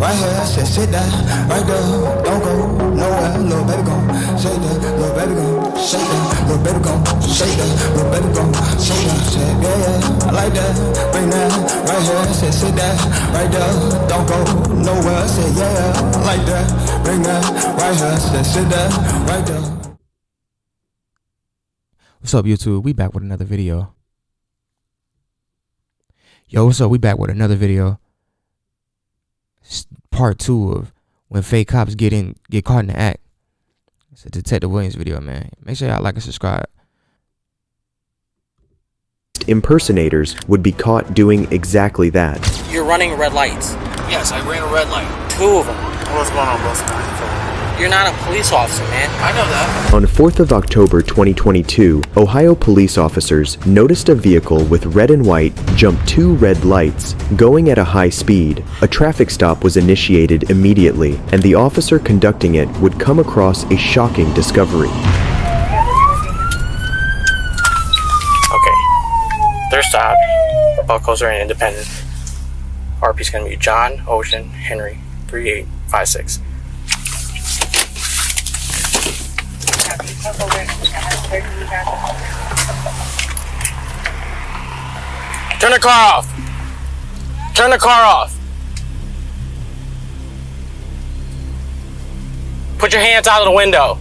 right here, sit that, right there, don't go nowhere, little baby gon' shake that, little baby gon' shake that, little baby gon' shake that, little baby gon' shake that, shake, yeah, I like that, bring that, right here, sit that, right there, don't go nowhere, say yeah, I like that, bring that, right here, sit that, right there. What's up, YouTube? We back with another video. Yo, what's up? We back with another video. Part 2 of when fake cops get caught in the act. It's a Detective Williams video, man. Make sure y'all like and subscribe. Impersonators would be caught doing exactly that. You're running red lights. Yes, I ran a red light. 2 of them. What's going on, boss? You're not a police officer, man. I know that. On 4th of October 2022, Ohio police officers noticed a vehicle with red and white jump 2 red lights, going at a high speed. A traffic stop was initiated immediately, and the officer conducting it would come across a shocking discovery. Okay. They're stopped. Buckles are in independent. RP's gonna be John Ocean Henry 3856. Turn the car off. Turn the car off. Put your hands out of the window.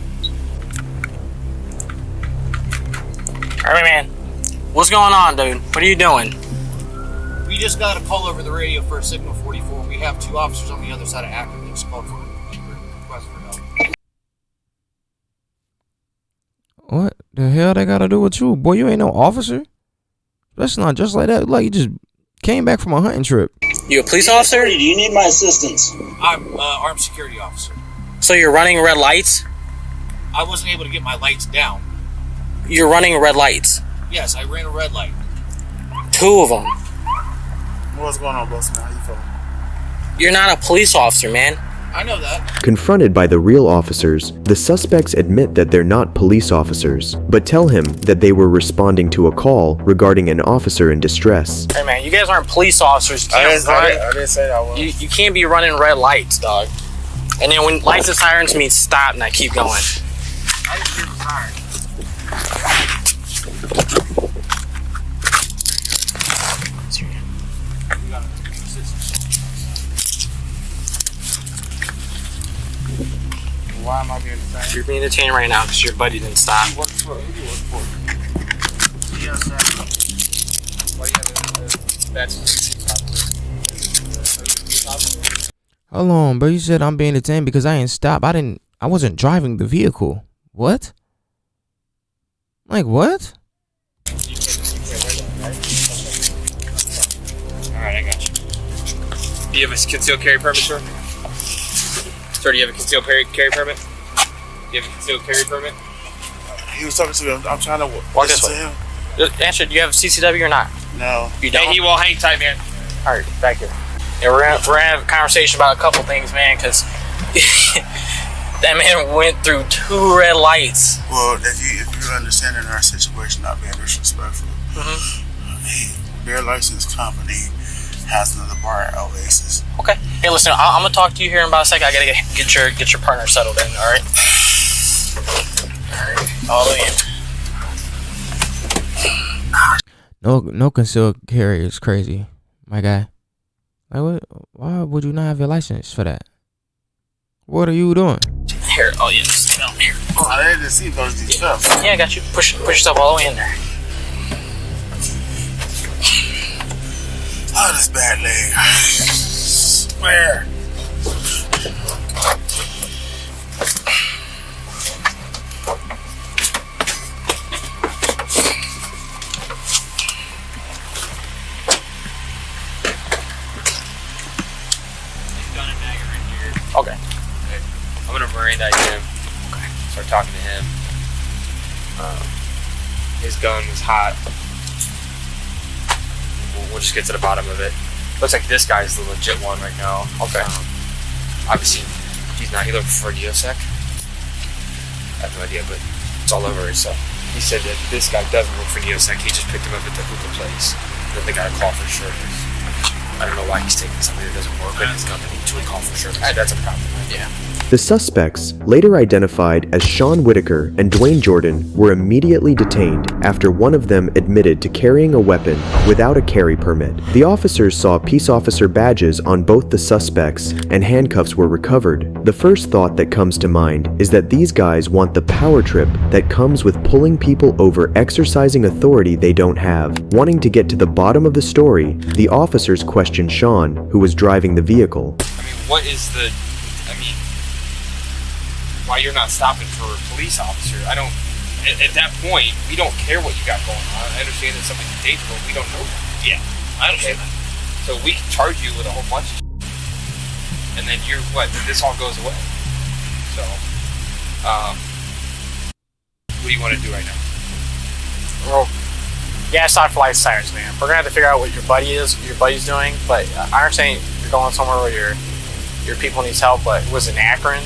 Alright, man. What's going on, dude? What are you doing? We just got a call over the radio for a signal 44. We have 2 officers on the other side of Akron. They just called for a request for help. What the hell they gotta do with you? Boy, you ain't no officer. That's not just like that. Like you just came back from a hunting trip. You a police officer? Do you need my assistance? I'm armed security officer. So you're running red lights? I wasn't able to get my lights down. You're running red lights. Yes, I ran a red light. 2 of them. What's going on, boss man? How you feeling? You're not a police officer, man. I know that. Confronted by the real officers, the suspects admit that they're not police officers, but tell him that they were responding to a call regarding an officer in distress. Hey, man, you guys aren't police officers. I didn't say that was. You can't be running red lights, dog. And then when lights and sirens mean stop, and I keep going. I didn't hear the siren. Why am I being detained? You're being detained right now because your buddy didn't stop. Who you work for? Yes, sir. Why you have Hold on, bro. You said I'm being detained because I ain't stopped. I wasn't driving the vehicle. What? Like what? Alright, I got you. Do you have a concealed carry permit, sir? Sir, do you have a concealed carry permit? Do you have a concealed carry permit? He was talking to me. I'm trying to Walk this listen to way. him. Answer, do you have CCW or not? No. You don't? Hey, he won't hang tight, man. Alright, back here. Yeah, we're gonna have a conversation about a couple things, man, because that man went through 2 red lights. Well, if you're understanding our situation, not being disrespectful, their license company has another bar at Oasis. Okay. Hey, listen, I'm gonna talk to you here in about a second. I gotta get your partner settled in. All right. All the way in. No concealed carry is crazy, my guy. Like what? Why would you not have your license for that? What are you doing? Here. Oh yeah, just down here. I had to see those stuff. Yeah, I got you. Push yourself all the way in there. Oh, this bad leg. Swear. Okay. I'm gonna Miranda him. Okay. Start talking to him. His gun was hot. We'll just get to the bottom of it. Looks like this guy's the legit one right now. Okay. Obviously, he's not. He looked for Neosec. I have no idea, but it's all over it. So he said that this guy doesn't work for Neosec. He just picked him up at the hookah place. Then they got a call for sure. I don't know why he's taking something that doesn't work in his company to eventually call for sure. That's a problem. Yeah. The suspects, later identified as Sean Whitaker and Dwayne Jordan, were immediately detained after one of them admitted to carrying a weapon without a carry permit. The officers saw peace officer badges on both the suspects and handcuffs were recovered. The first thought that comes to mind is that these guys want the power trip that comes with pulling people over exercising authority they don't have. Wanting to get to the bottom of the story, the officers questioned Sean, who was driving the vehicle. I mean, what is the... I mean, why you're not stopping for a police officer? I don't... At that point, we don't care what you got going on. I understand that somebody's in danger, but we don't know that. Yeah, I understand that. So we can charge you with a whole bunch of shit. And then you're... What? Then this all goes away. So... what do you want to do right now? Well, yeah, stop for light sirens, man. We're gonna have to figure out what your buddy's doing. But I understand you're going somewhere where your people needs help. But it was in Akron.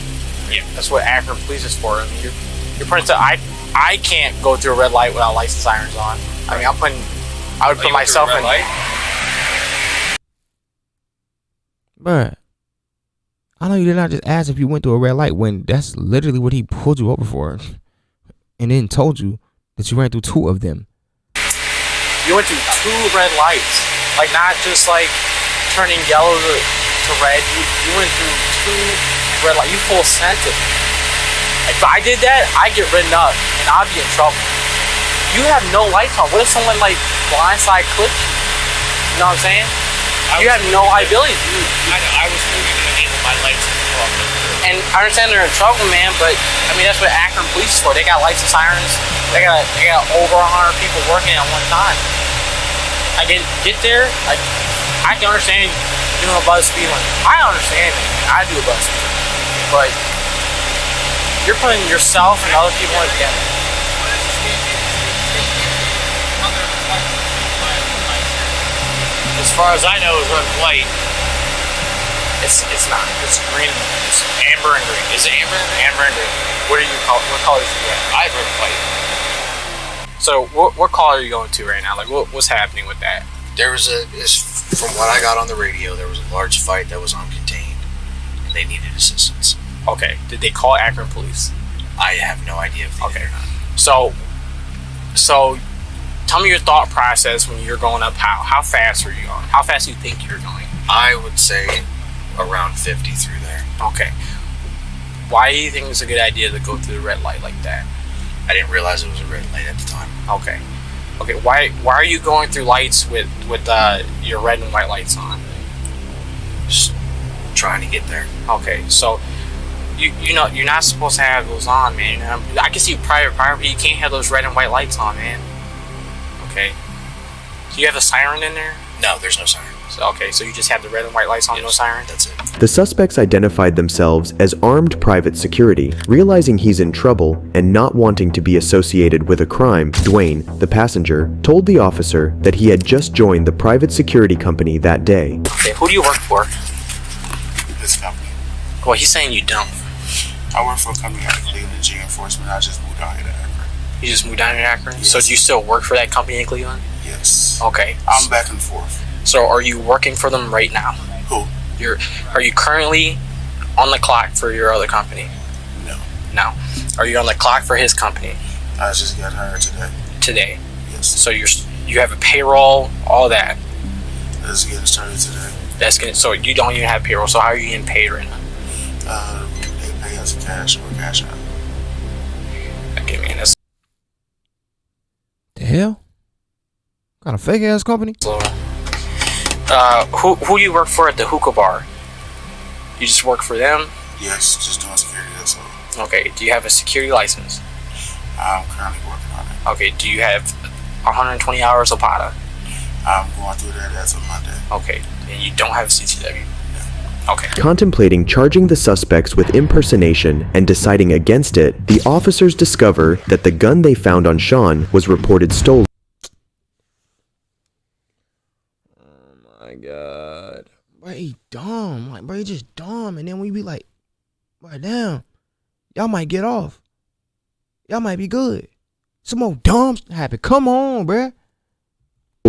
Yeah. That's what Akron Police is for. I mean, you're putting to, I can't go through a red light without license sirens on. I mean, I would put myself in. Light? Bruh, I know you did not just ask if you went through a red light when that's literally what he pulled you over for. And then told you that you ran through two of them. You went through two red lights. Like, not just like turning yellow to red. You went through two red lights. You full scented. If I did that, I'd get written up and I'd be in trouble. You have no lights on. What if someone like blindside clipped you? You know what I'm saying? You have no liability. I was moving to handle my lights in the car. And I understand they're in trouble, man, but I mean that's what Akron Police is for. They got lights and sirens. They got over 100 people working at one time. I get there. I can understand doing a buzz speed limit. I understand it. I do a buzz speed limit, but you're putting yourself and other people in together. As far as I know, it's running white. It's not. It's green. It's amber and green. Is it amber? Amber and green. What colors are you at? I've run white. So what color are you going to right now? Like what's happening with that? There was from what I got on the radio, there was a large fight that was uncontained, and they needed assistance. Okay. Did they call Akron Police? I have no idea if they did or not. So tell me your thought process when you're going up. How fast are you going? How fast do you think you're going? I would say around 50 through there. Okay. Why do you think it's a good idea to go through the red light like that? I didn't realize it was a red light at the time. Okay. Why are you going through lights with your red and white lights on? Just trying to get there. Okay. So you know you're not supposed to have those on, man. I can see private property. You can't have those red and white lights on, man. Okay. Do you have a siren in there? No, there's no siren. So you just have the red and white lights on, yes, no siren? That's it. The suspects identified themselves as armed private security. Realizing he's in trouble and not wanting to be associated with a crime, Dwayne, the passenger, told the officer that he had just joined the private security company that day. Okay, who do you work for? This company. Well, he's saying you don't. I work for a company out of Cleveland, G Enforcement. I just moved out here to Akron. You just moved down to Akron? Yes. So do you still work for that company in Cleveland? Yes. Okay. I'm back and forth. So are you working for them right now? Who? Are you currently on the clock for your other company? No. No. Are you on the clock for his company? I just got hired today. Today. Yes. So you have a payroll, all that. Let's get started today. So you don't even have payroll. So how are you getting paid right now? They pay us cash or cash out. Okay, man, that's The hell? Kind of fake ass company? slow. Who do you work for at the hookah bar? You just work for them? Yes, just doing security, that's all. Okay, do you have a security license? I'm currently working on it. Okay, do you have 120 hours of PATA? I'm going through that as of Monday. Okay, and you don't have CCW? Okay. Contemplating charging the suspects with impersonation and deciding against it, the officers discover that the gun they found on Sean was reported stolen. Oh my god. Bro, he dumb. Like, bro, he just dumb. And then we be like, bro, damn. Y'all might get off. Y'all might be good. Some more dumb happen. Come on, bruh.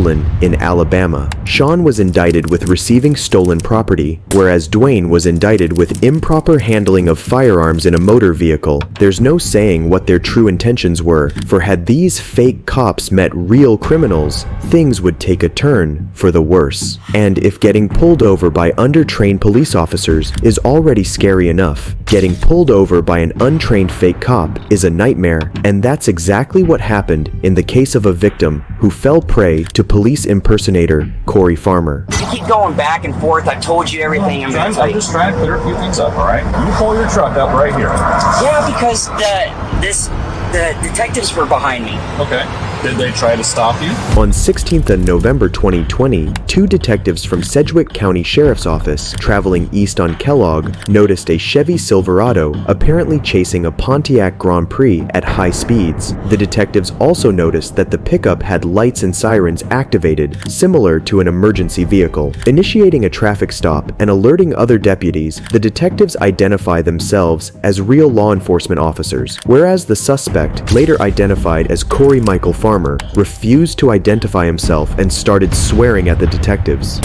in Alabama. Sean was indicted with receiving stolen property, whereas Dwayne was indicted with improper handling of firearms in a motor vehicle. There's no saying what their true intentions were, for had these fake cops met real criminals, things would take a turn for the worse. And if getting pulled over by undertrained police officers is already scary enough, getting pulled over by an untrained fake cop is a nightmare, and that's exactly what happened in the case of a victim who fell prey to police impersonator Corey Farmer. You keep going back and forth. I told you everything. I'm I'm just trying to clear a few things up, all right? You pull your truck up right here. Yeah, because the detectives were behind me. Okay. Did they try to stop you? On 16th of November 2020, two detectives from Sedgwick County Sheriff's Office traveling east on Kellogg noticed a Chevy Silverado apparently chasing a Pontiac Grand Prix at high speeds. The detectives also noticed that the pickup had lights and sirens activated, similar to an emergency vehicle. Initiating a traffic stop and alerting other deputies, the detectives identify themselves as real law enforcement officers, whereas the suspect, later identified as Corey Michael Farmer, refused to identify himself and started swearing at the detectives. He's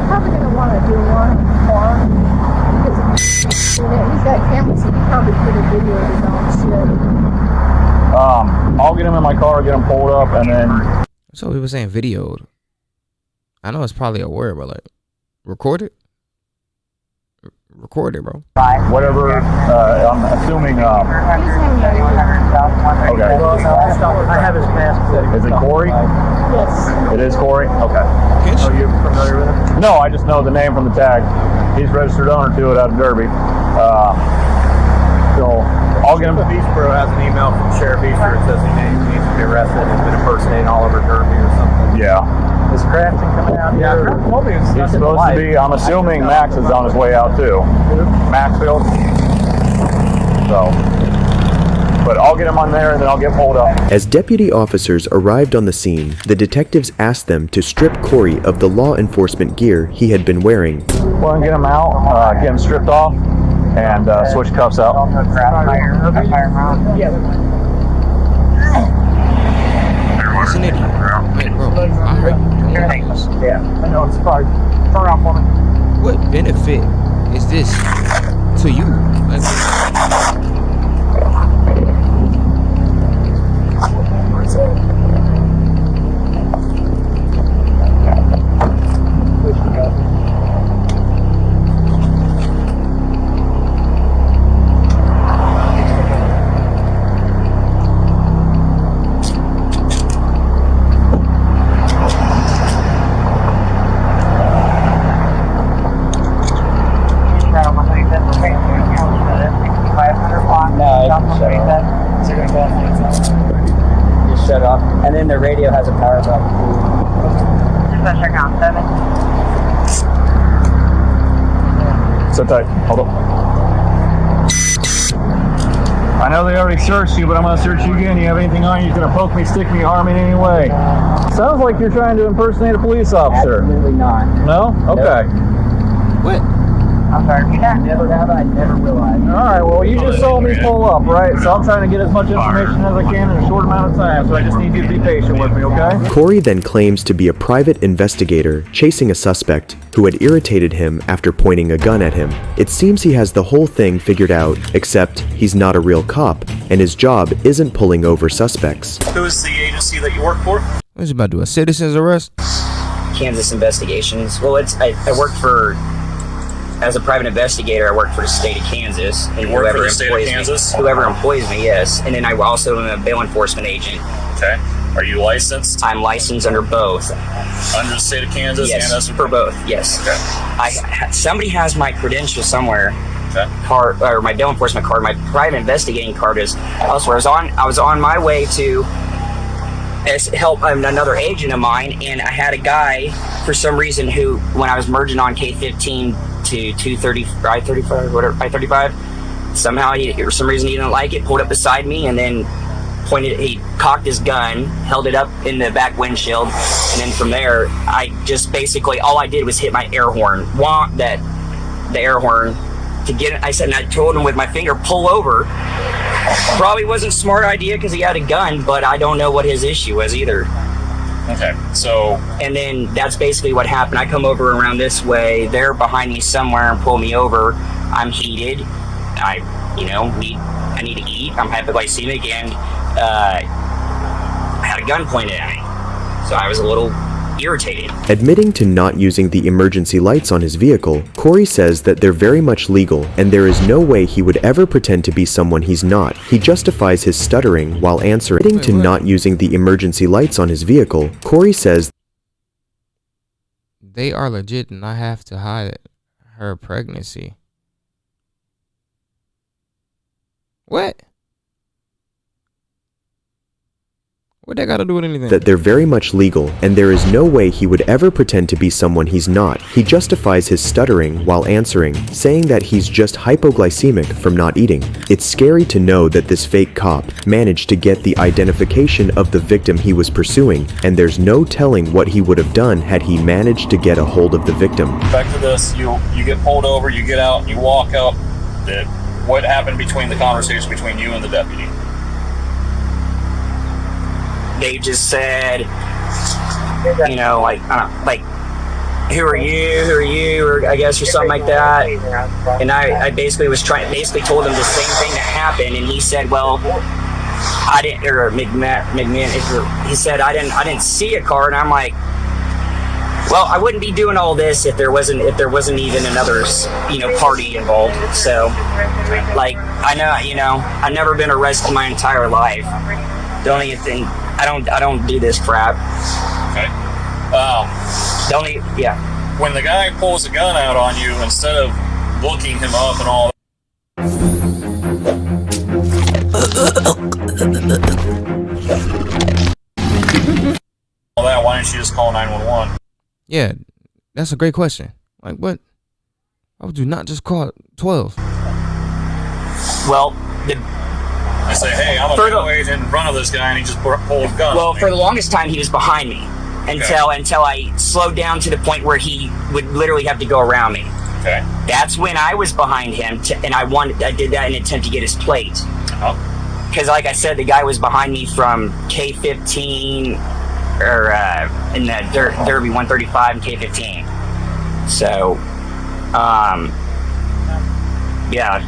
probably going to want to do one more because he's got cameras, so he probably could have videoed his own shit. I'll get him in my car, get him pulled up, and then... So people saying videoed. I know it's probably a word, but like, record it? Record it, bro. Whatever, I'm assuming, okay. I have his passport. Is it Corey? Yes. It is Corey? Okay. Are you familiar with him? No, I just know the name from the tag. He's registered owner to it out of Derby. So, I'll get him. Beachboro has an email from Sheriff Easter that says he needs to be arrested and been impersonating Oliver Derby or something. Yeah. Is Crafton coming out here? He's supposed to be, I'm assuming Max is on his way out too. Maxfield. So, but I'll get him on there and then I'll get pulled up. As deputy officers arrived on the scene, the detectives asked them to strip Corey of the law enforcement gear he had been wearing. Well, and get him out, get him stripped off, and switch cuffs out. It's an idiot. Hey, bro, I heard you doing this. Yeah, I know it's hard. Turn around for me. What benefit is this to you? Like, Just shut off. And then the radio has a power button. Check out 7. So tight. Hold up. I know they already searched you, but I'm going to search you again. You have anything on you? You're going to poke me, stick me, harm me in any way. Sounds like you're trying to impersonate a police officer. Absolutely not. No? Okay. what? I'm sorry. Never have I. Never will I. All right, well, you just saw me pull up, right? So I'm trying to get as much information as I can in a short amount of time, so I just need you to be patient with me, okay? Corey then claims to be a private investigator chasing a suspect who had irritated him after pointing a gun at him. It seems he has the whole thing figured out, except he's not a real cop, and his job isn't pulling over suspects. Who is the agency that you work for? What is you about to do? A citizen's arrest? Kansas Investigations. Well, I worked for, as a private investigator, I worked for the state of Kansas. And You work for the state of Kansas? Whoever employs me, yes. And then I also am a bail enforcement agent. Okay. Are you licensed? I'm licensed under both. Under the state of Kansas and Yes, us? for both, yes. Okay. Somebody has my credentials somewhere. Okay. Card, or my bail enforcement card. My private investigating card is elsewhere. I was on my way to help another agent of mine, and I had a guy for some reason who, when I was merging on K15 to 230 I-35, whatever, I-35, somehow for some reason he didn't like it, pulled up beside me, and then he cocked his gun, held it up in the back windshield, and then from there, I just basically, all I did was hit my air horn, the air horn, to get it. I said, and I told him with my finger, pull over, Probably wasn't a smart idea because he had a gun, but I don't know what his issue was either. Okay, so... And then that's basically what happened. I come over around this way. They're behind me somewhere and pull me over. I'm heated. I need to eat. I'm hypoglycemic, and I had a gun pointed at me. So I was a little irritated. Admitting to not using the emergency lights on his vehicle, Corey says that they're very much legal and there is no way he would ever pretend to be someone he's not. He justifies his stuttering while answering. Admitting to not using the emergency lights on his vehicle, Corey says they are legit and I have to hide her pregnancy. What? What that got to do with anything? That they're very much legal and there is no way he would ever pretend to be someone he's not. He justifies his stuttering while answering, saying that he's just hypoglycemic from not eating. It's scary to know that this fake cop managed to get the identification of the victim he was pursuing, and there's no telling what he would have done had he managed to get a hold of the victim. Back to this, you get pulled over, you get out, you walk up. What happened between the conversation between you and the deputy? They just said, like, who are you, or I guess, or something like that. And I basically told him the same thing that happened, and he said, well, I didn't, or McMahon, he said, I didn't see a car, and I'm like, well, I wouldn't be doing all this if there wasn't even another, party involved. So, like, I know, I've never been arrested my entire life. The only thing, I don't do this crap. Okay. Yeah. When the guy pulls a gun out on you, instead of looking him up and all that, why didn't you just call 911? Yeah, that's a great question. Like, what? Why would you not just call 12? Well, I say, hey, I'm a middleweight in front of this guy, and he just pulled a gun. Well, for the longest time, he was behind me until I slowed down to the point where he would literally have to go around me. Okay. That's when I was behind him, and I did that in an attempt to get his plate. Because, like I said, the guy was behind me from K15, or in the Derby 135 and K15. So, yeah.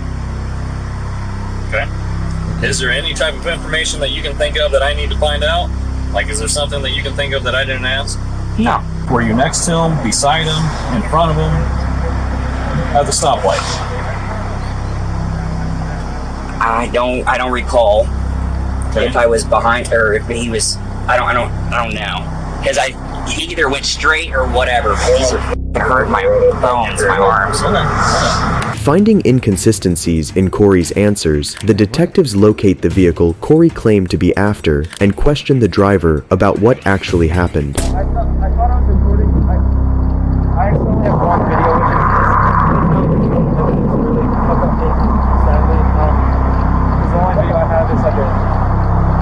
Okay. Is there any type of information that you can think of that I need to find out? Like, is there something that you can think of that I didn't ask? No. Were you next to him, beside him, in front of him, at the stoplight? I don't recall if I was behind or if he was. I don't know, because he either went straight or whatever. He hurt my bones, my arms. Finding inconsistencies in Corey's answers, the detectives locate the vehicle Corey claimed to be after and question the driver about what actually happened. I thought I was recording. I actually only have one video, which is really fucked up thing. Sadly, the only video I have is like a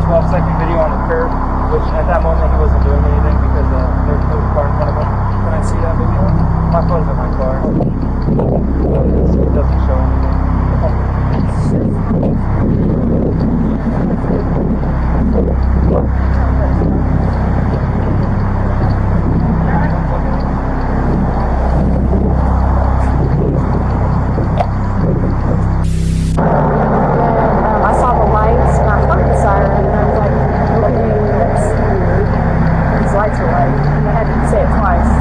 12-second video on the curb, which at that moment he wasn't doing anything because there was a car in front of him. When I see that video, my phone's in my car. It doesn't show anything. I saw the lights and I heard the siren and I was like, okay, that's weird. These lights are light. And I had to say it twice.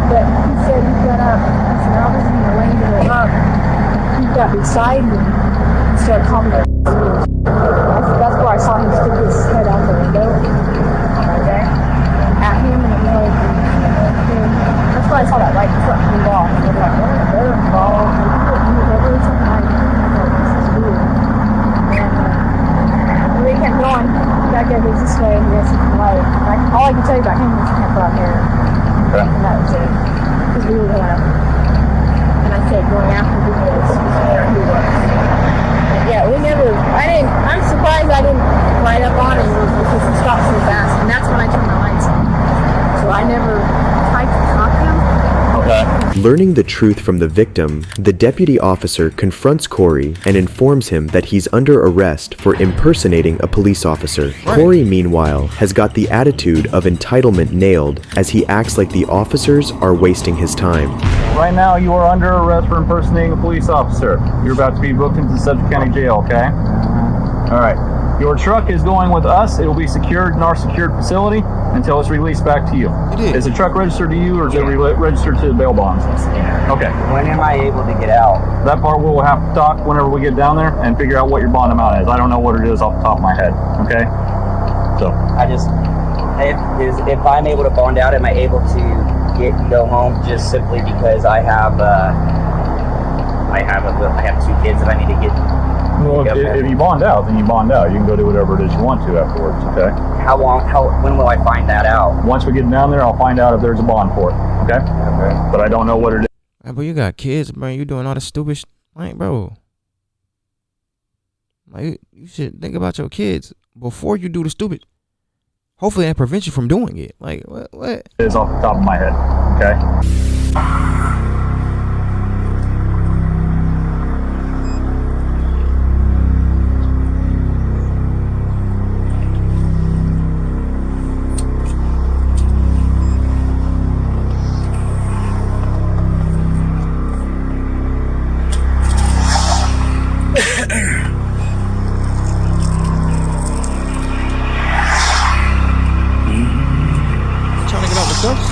But he said he got up. I said, I was in the lane to go up. He got beside me and started calling me. That's where I saw him stick his head out the window. Okay? At him, and it was like, that's why I saw that light truck move off. And they're like, they're involved. They move over or something. I thought, this is weird. And we kept going. That guy goes this way, and he goes to the light. All I can tell you about him is he had brown hair. And that was it. Because we were going up. And I said, going after who was. Who was. Yeah, we never, I'm surprised I didn't ride up on him because he stopped so fast. And that's when I turned the lights on. So I never tried to talk to him. Okay. Learning the truth from the victim, the deputy officer confronts Corey and informs him that he's under arrest for impersonating a police officer. Corey, meanwhile, has got the attitude of entitlement nailed as he acts like the officers are wasting his time. Right now, you are under arrest for impersonating a police officer. You're about to be booked into Sedgwick County Jail, okay? All right. Your truck is going with us. It will be secured in our secured facility until it's released back to you. Is the truck registered to you, or is it registered to the bail bonds? Okay. When am I able to get out? That part we'll have to talk whenever we get down there and figure out what your bond amount is. I don't know what it is off the top of my head. Okay. So I just, if I'm able to bond out, am I able to go home just simply because I have two kids that I need to get. Well, if you bond out, then you bond out. You can go do whatever it is you want to afterwards, okay? When will I find that out? Once we get down there, I'll find out if there's a bond for it, okay? But I don't know what it is. Man, bro, you got kids, bro. You doing all this stupid like, bro. Like, you should think about your kids before you do the stupid. Hopefully that prevents you from doing it. Like, what? It is off the top of my head, okay? Trying to get out the cuffs?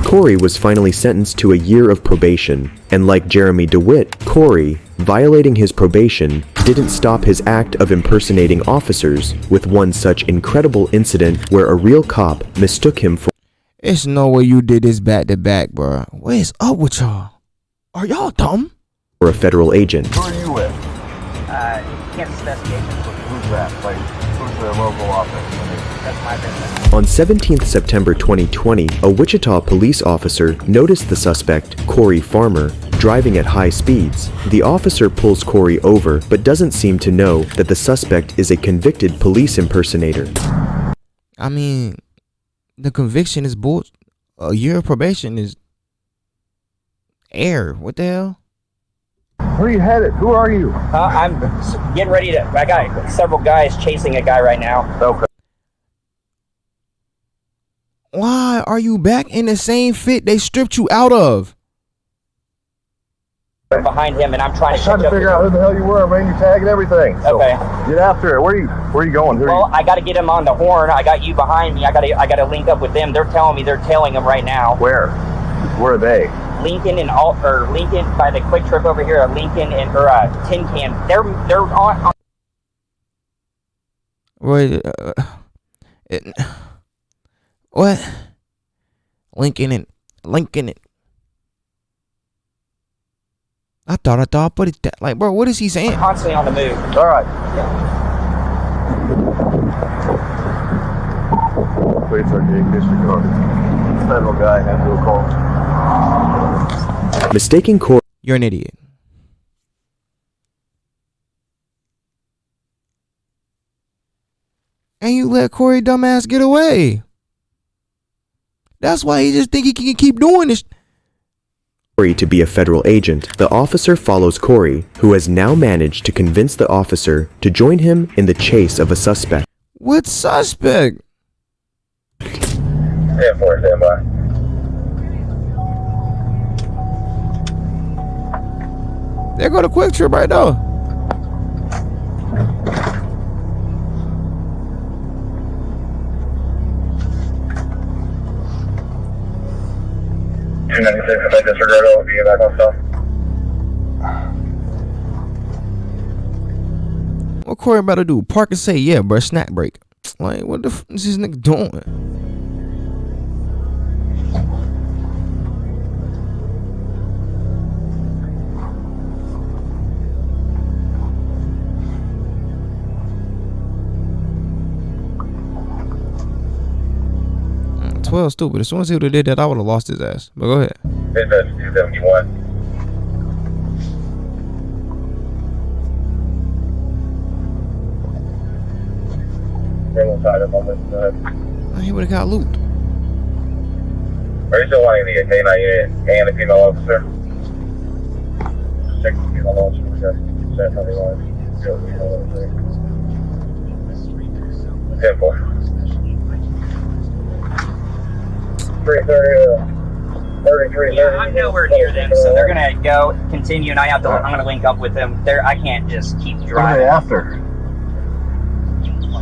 Corey was finally sentenced to a year of probation, and like Jeremy DeWitt, Corey, violating his probation, didn't stop his act of impersonating officers with one such incredible incident where a real cop mistook him for It's no way you did this back to back, bro. What is up with y'all? Are y'all dumb? a federal agent. Who are you with? Kansas Investigation. Who's that? Like, who's the local office? That's my business. On 17th September 2020, a Wichita police officer noticed the suspect, Corey Farmer, driving at high speeds. The officer pulls Corey over, but doesn't seem to know that the suspect is a convicted police impersonator. I mean, the conviction is bull. A year of probation is air. What the hell? Where are you headed? Who are you? I'm getting ready to. I got several guys chasing a guy right now. Okay. Why are you back in the same fit they stripped you out of? Behind him, and I'm trying to figure out who the hell you were. I mean, your tag and everything. So okay. Get after it. Where are you going? Well, I got to get him on the horn. I got you behind me. I got to link up with them. They're telling me they're tailing him right now. Where are they? Lincoln and Lincoln by the Quick Trip over here. Lincoln and Tin Can. They're on. Wait, what? Lincoln and I thought, but it's that, like, bro, what is he saying? Constantly on the move. All right. Wait for the disregard. Federal guy had to call. Mistaking Corey. You're an idiot. And you let Corey dumbass get away. That's why he just think he can keep doing this. Corey to be a federal agent, the officer follows Corey, who has now managed to convince the officer to join him in the chase of a suspect. What suspect? Yeah, for standby. There go the Quick Trip right there. If I disregard, I'll be back on stuff. What Corey about to do? Park and say, yeah, bro, snack break. Like, what the f is this nigga doing? Mm, 12 stupid. As soon as he would have did that, I would have lost his ass. But go ahead. Invest 271. alongside him on this side. He would have got looped. Are you still wanting the K9 unit and the female officer? Check the female officer. We got consent otherwise. Go to the female officer. 10-4. 33. Yeah, I'm nowhere near them, so they're gonna go continue, and I'm gonna link up with them. I can't just keep What are driving. they after?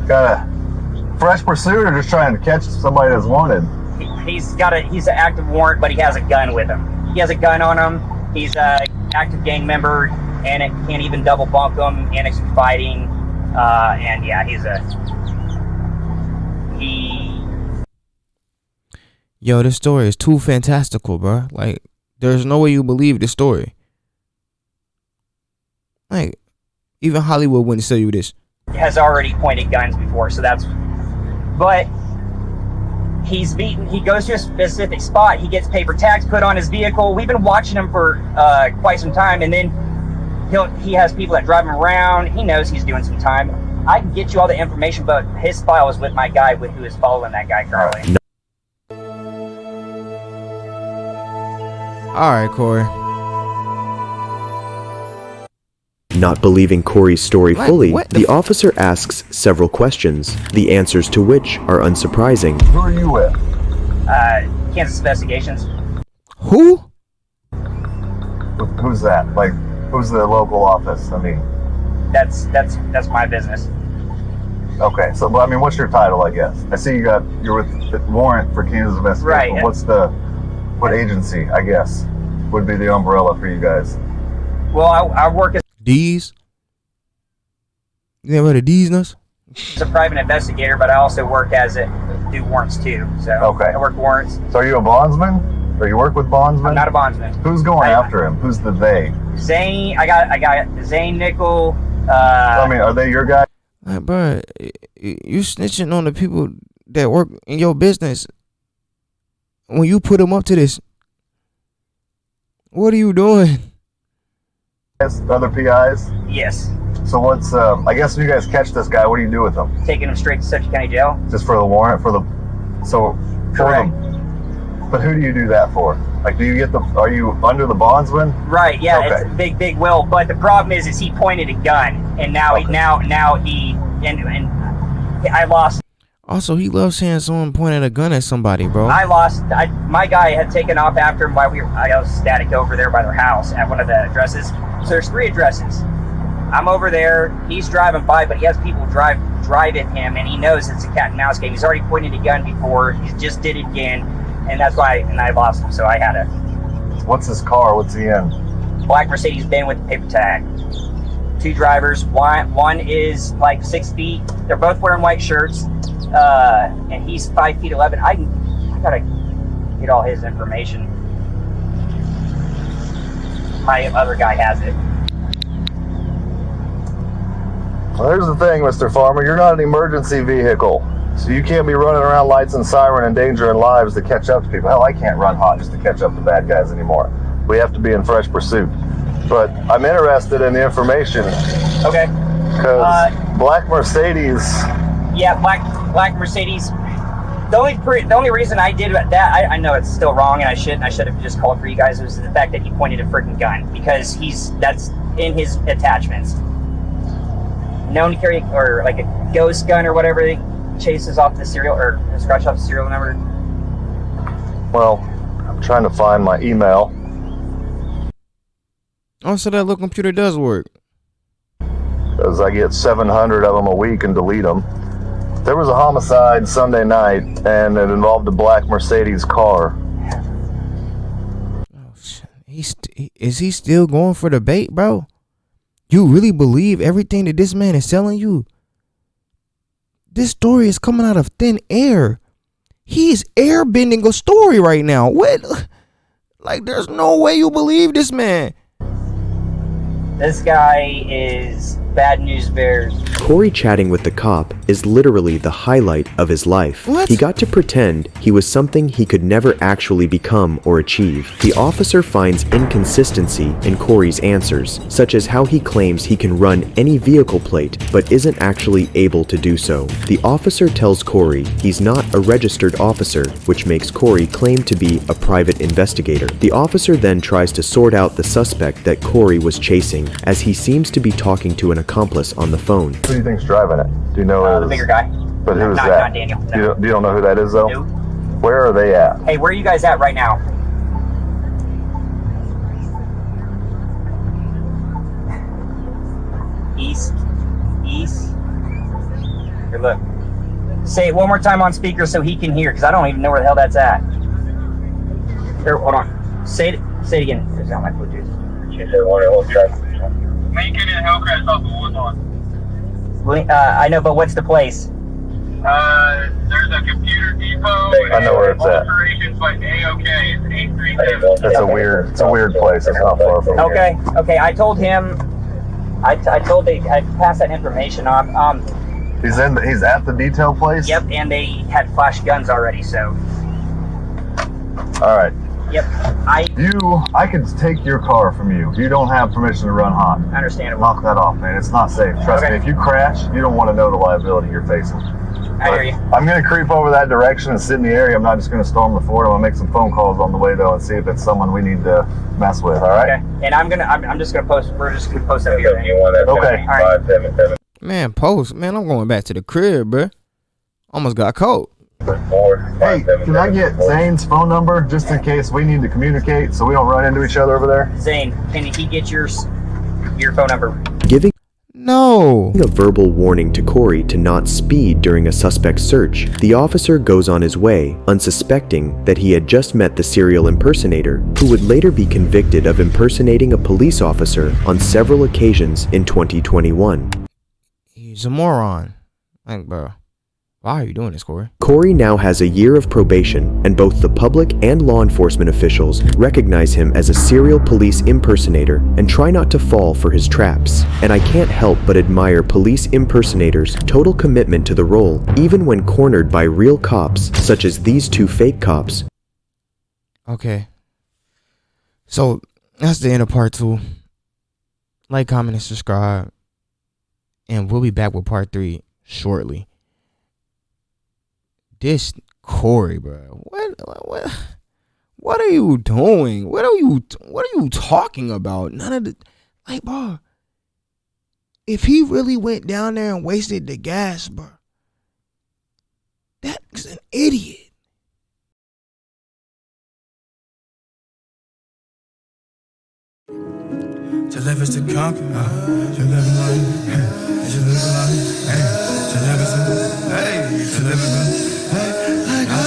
Got a fresh pursuit or just trying to catch somebody that's wanted? He's an active warrant, but he has a gun with him. He has a gun on him. He's a active gang member, and it can't even double bunk him. Annex fighting, and yeah, Yo, this story is too fantastical, bro. Like, there's no way you believe this story. Like, even Hollywood wouldn't sell you this. has already pointed guns before, so that's. But he goes to a specific spot. He gets paper tags put on his vehicle. We've been watching him for quite some time, and then he has people that drive him around. He knows he's doing some time. I can get you all the information, but his file is with my guy who is following that guy currently. All right, Corey. Not believing Corey's story What? fully, What the officer asks several questions, the answers to which are unsurprising. Who are you with? Kansas Investigations. Who? Who's that? Like, who's the local office? I mean, That's my business. okay. So, but I mean, what's your title? I guess I see you're with the warrant for Kansas Investigation. Right. What agency? I guess would be the umbrella for you guys. Well, I work as D's? You never heard of D's, Nuss? a private investigator, but I also work do warrants too. So Okay. I work warrants. So are you a bondsman? Or you work with bondsmen? I'm not a bondsman. Who's going after him? Who's the they? Zane, I got Zane Nickel. I mean, are they your guys? Like, bro, you snitching on the people that work in your business. When you put them up to this, what are you doing? Other PIs? Yes. So what's, I guess if you guys catch this guy, what do you do with him? Taking him straight to Sedgwick County Jail. Just for the warrant? Correct. But who do you do that for? Like, are you under the bondsman? Right, yeah, Okay. It's a big will. But the problem is he pointed a gun, and now Okay. and I lost. Also, he loves seeing someone pointing a gun at somebody, bro. My guy had taken off after him while I was static over there by their house at one of the addresses. So there's 3 addresses. I'm over there. He's driving by, but he has people driving him, and he knows it's a cat and mouse game. He's already pointed a gun before. He just did it again, and that's why. And I lost him, so I had a. What's his car? What's he in? Black Mercedes Benz with the paper tag. 2 drivers. One is like 6 feet. They're both wearing white shirts. And he's 5'11". I gotta get all his information. My other guy has it. Well, here's the thing, Mr. Farmer. You're not an emergency vehicle. So you can't be running around lights and siren endangering lives to catch up to people. Hell, I can't run hot just to catch up to bad guys anymore. We have to be in fresh pursuit. But I'm interested in the information. Okay. Because Black Mercedes... Yeah, Black Mercedes. The only reason I did that, I know it's still wrong, and I should have just called for you guys, was the fact that he pointed a freaking gun, because that's in his attachments. Known to carry or like a ghost gun or whatever, he chases off the serial or scratch off the serial number. Well, I'm trying to find my email. Oh, so that little computer does work. Because I get 700 of them a week and delete them. There was a homicide Sunday night, and it involved a black Mercedes car. Oh shit! Is he still going for the bait, bro? You really believe everything that this man is telling you? This story is coming out of thin air. He is airbending a story right now. What? Like, there's no way you believe this man. This guy is Bad news bears. Corey chatting with the cop is literally the highlight of his life. What? He got to pretend he was something he could never actually become or achieve. The officer finds inconsistency in Corey's answers, such as how he claims he can run any vehicle plate but isn't actually able to do so. The officer tells Corey he's not a registered officer, which makes Corey claim to be a private investigator. The officer then tries to sort out the suspect that Corey was chasing, as he seems to be talking to an accomplice on the phone. Who do you think's driving it? Do you know The bigger guy. But who's Not that? Daniel. No. You don't know who that is though? Nope. Where are they at? Hey, where are you guys at right now? East. Here, look. Say it one more time on speaker so he can hear, because I don't even know where the hell that's at. Here, hold on. Say it again. It's not my Bluetooth. Lincoln and Hillcrest off of Woodlawn. I know, but what's the place? There's a computer depot. I know where it's at. Alterations by AOK. It's 837. It's a weird place. It's not far from here. Okay. I told him. I passed that information on. He's at the detail place? Yep, and they had flash guns already, so. All right. Yep. I could take your car from you. You don't have permission to run hot. Understandable. Knock that off, man. It's not safe. Trust me, if you crash, you don't want to know the liability you're facing. I hear you. I'm going to creep over that direction and sit in the area. I'm not just going to storm the fort. I'm going to make some phone calls on the way, though, and see if it's someone we need to mess with, all right? Okay. And I'm just going to post, we're just going to post that here. You want that? Okay. All right. 577. Man, post. Man, I'm going back to the crib, bruh. Almost got cold. Hey, can I get Zane's phone number just in case we need to communicate so we don't run into each other over there? Zane, can he get your phone number? Giving No. a verbal warning to Corey to not speed during a suspect search, the officer goes on his way, unsuspecting that he had just met the serial impersonator, who would later be convicted of impersonating a police officer on several occasions in 2021. He's a moron. Like, bro, why are you doing this, Corey? Corey now has a year of probation, and both the public and law enforcement officials recognize him as a serial police impersonator and try not to fall for his traps. And I can't help but admire police impersonators' total commitment to the role, even when cornered by real cops, such as these two fake cops. Okay. So, that's the end of part 2. Like, comment, and subscribe. And we'll be back with part 3 shortly. This Corey, bro. What are you doing? What are you talking about? None of the, like, bro. If he really went down there and wasted the gas, bro, that's an idiot. To live is to conquer, to live in life, hey, to live in life, hey, to live is to live is like I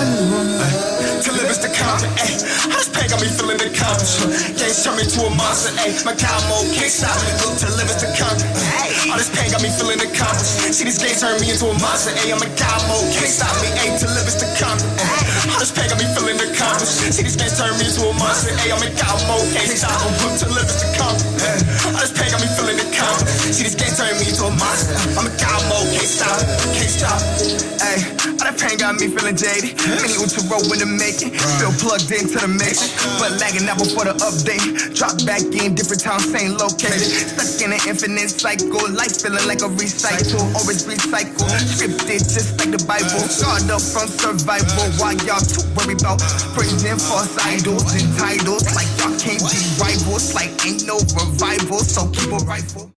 just wanna, to live is to conquer, hey, how this pain got me feeling accomplished, games turn me to a monster, hey, my cow mode can't stop me, to live is to conquer, hey, all this pain got me feeling accomplished, see these games turn me into a monster, hey, I'm a cow mode can't stop me, hey, to live is to conquer, hey, all this pain got me feeling accomplished, see these games turn me into a monster, hey, I'm a cow mode can't stop me, to live is to conquer, hey, all this pain got me feeling accomplished, see these games turn me into a monster, I'm a cow mode can't stop, hey, all that pain got me feeling jaded, many to roll when to make it, feel plugged into the mix, but lagging out before the update, drop back in different towns, same location, stuck in an infinite cycle, life feeling like a recycle, always recycle, scripted just like the Bible, guard up from survival, while y'all too worried about praising false idols and titles, like y'all can't be rivals, like ain't no revival, so keep a rifle.